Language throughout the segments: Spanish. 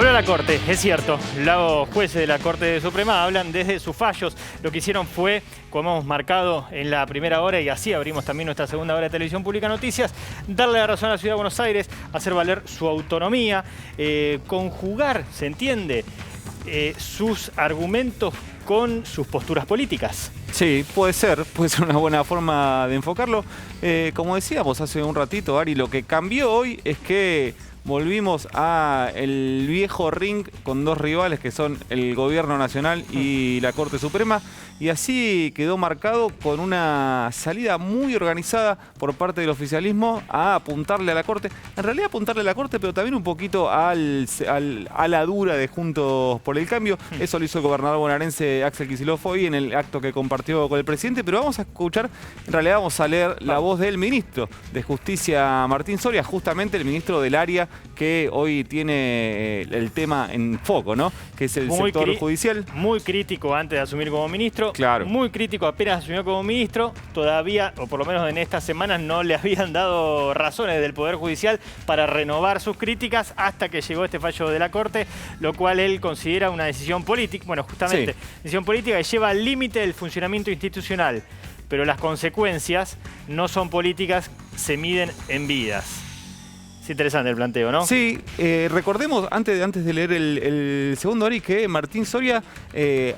Habló la Corte, es cierto. Los jueces de la Corte Suprema hablan desde sus fallos. Lo que hicieron fue, como hemos marcado en la primera hora, y así abrimos también nuestra segunda hora de Televisión Pública Noticias, darle la razón a la Ciudad de Buenos Aires, hacer valer su autonomía, conjugar, ¿se entiende?, sus argumentos con sus posturas políticas. Sí, puede ser una buena forma de enfocarlo. Como decíamos hace un ratito, Ari, lo que cambió hoy es que volvimos a el viejo ring con dos rivales que son el Gobierno Nacional y la Corte Suprema, y así quedó marcado con una salida muy organizada por parte del oficialismo a apuntarle a la Corte. En realidad apuntarle a la Corte, pero también un poquito a la dura de Juntos por el Cambio. Eso lo hizo el gobernador bonaerense Axel Kicillof hoy en el acto que compartió con el presidente, pero vamos a escuchar, en realidad vamos a leer la voz del ministro de Justicia, Martín Soria, justamente el ministro del área que hoy tiene el tema en foco, ¿no? Que es el sector judicial. Muy crítico antes de asumir como ministro. Claro. Muy crítico apenas asumió como ministro. Todavía, o por lo menos en estas semanas, no le habían dado razones del Poder Judicial para renovar sus críticas hasta que llegó este fallo de la Corte, lo cual él considera una decisión política. Bueno, justamente, decisión política que lleva al límite del funcionamiento institucional. Pero las consecuencias no son políticas, se miden en vidas. Es interesante el planteo, ¿no? Sí, recordemos, antes de leer el segundo, Ari, que Martín Soria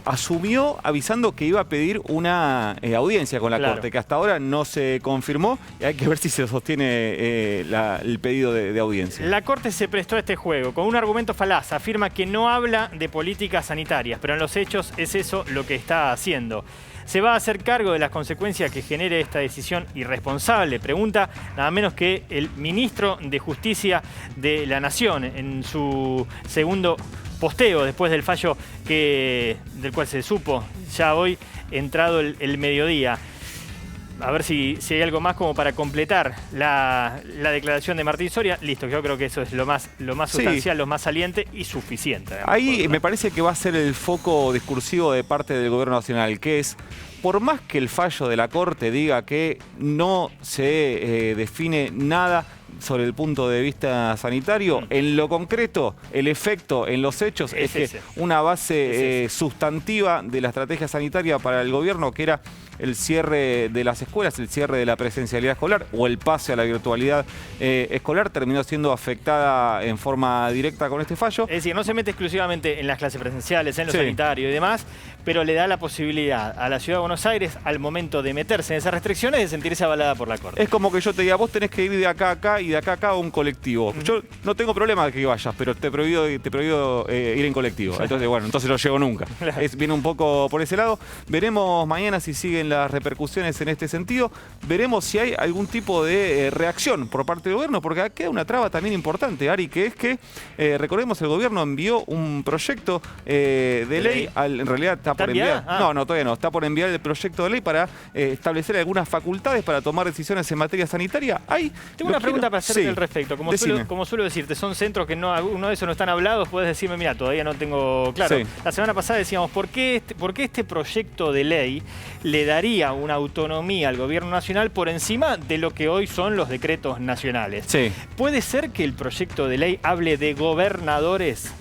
asumió avisando que iba a pedir una audiencia con la Corte, que hasta ahora no se confirmó, y hay que ver si se sostiene el pedido de audiencia. La Corte se prestó a este juego con un argumento falaz. Afirma que no habla de políticas sanitarias, pero en los hechos es eso lo que está haciendo. ¿Se va a hacer cargo de las consecuencias que genere esta decisión irresponsable? Pregunta nada menos que el ministro de Justicia de la Nación en su segundo posteo después del fallo del cual se supo ya hoy, entrado el mediodía. A ver si hay algo más como para completar la declaración de Martín Soria. Listo, yo creo que eso es lo más sustancial, lo más saliente y suficiente. Ahí me parece que va a ser el foco discursivo de parte del Gobierno Nacional, que es, por más que el fallo de la Corte diga que no se define nada sobre el punto de vista sanitario, en lo concreto, el efecto en los hechos es que una base sustantiva de la estrategia sanitaria para el gobierno, que era el cierre de las escuelas, el cierre de la presencialidad escolar o el pase a la virtualidad escolar, terminó siendo afectada en forma directa con este fallo. Es decir, no se mete exclusivamente en las clases presenciales, en lo sanitario y demás, pero le da la posibilidad a la Ciudad de Buenos Aires, al momento de meterse en esas restricciones, de sentirse avalada por la Corte. Es como que yo te diga, vos tenés que ir de acá a acá y de acá a acá a un colectivo. Yo no tengo problema de que vayas, pero te prohíbo ir en colectivo. Entonces, bueno, entonces no llego nunca. Viene un poco por ese lado. Veremos mañana si siguen las repercusiones en este sentido. Veremos si hay algún tipo de reacción por parte del gobierno, porque acá queda una traba también importante, Ari, que es que, recordemos, el gobierno envió un proyecto de ley, en realidad está por enviar. No, todavía no. Está por enviar el proyecto de ley para establecer algunas facultades para tomar decisiones en materia sanitaria. Tengo una pregunta para hacerte al respecto. Como suelo decirte, son centros que alguno de esos no están hablados. Puedes decirme, mira, todavía no tengo claro. La semana pasada decíamos, ¿por qué este proyecto de ley le daría una autonomía al Gobierno Nacional por encima de lo que hoy son los decretos nacionales? ¿Puede ser que el proyecto de ley hable de gobernadores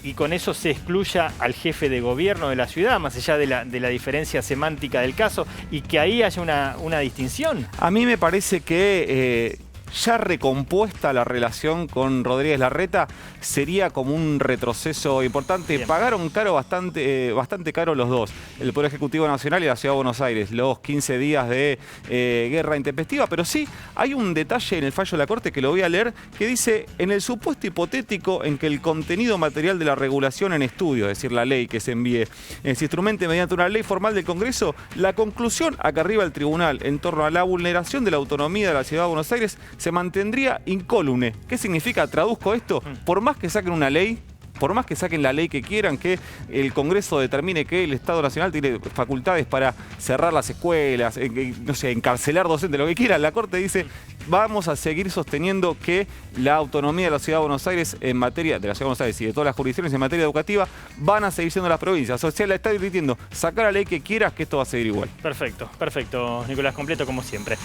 y con eso se excluya al jefe de gobierno de la ciudad, más allá de la diferencia semántica del caso, y que ahí haya una distinción? A mí me parece que ya recompuesta la relación con Rodríguez Larreta, sería como un retroceso importante. Pagaron caro, bastante caro los dos, el Poder Ejecutivo Nacional y la Ciudad de Buenos Aires, los 15 días de guerra intempestiva. Pero sí hay un detalle en el fallo de la Corte que lo voy a leer, que dice: en el supuesto hipotético en que el contenido material de la regulación en estudio, es decir, la ley que se envíe, se instrumente mediante una ley formal del Congreso, la conclusión a que arriba el tribunal en torno a la vulneración de la autonomía de la Ciudad de Buenos Aires se mantendría incólume. ¿Qué significa? Traduzco esto: por más que saquen una ley, por más que saquen la ley que quieran, que el Congreso determine que el Estado Nacional tiene facultades para cerrar las escuelas, no sé, encarcelar docentes, lo que quiera, la Corte dice: vamos a seguir sosteniendo que la autonomía de la Ciudad de Buenos Aires en materia, de la Ciudad de Buenos Aires y de todas las jurisdicciones en materia educativa, van a seguir siendo las provincias. O sea, la está diciendo: sacar la ley que quieras, que esto va a seguir igual. Perfecto, Nicolás, completo como siempre.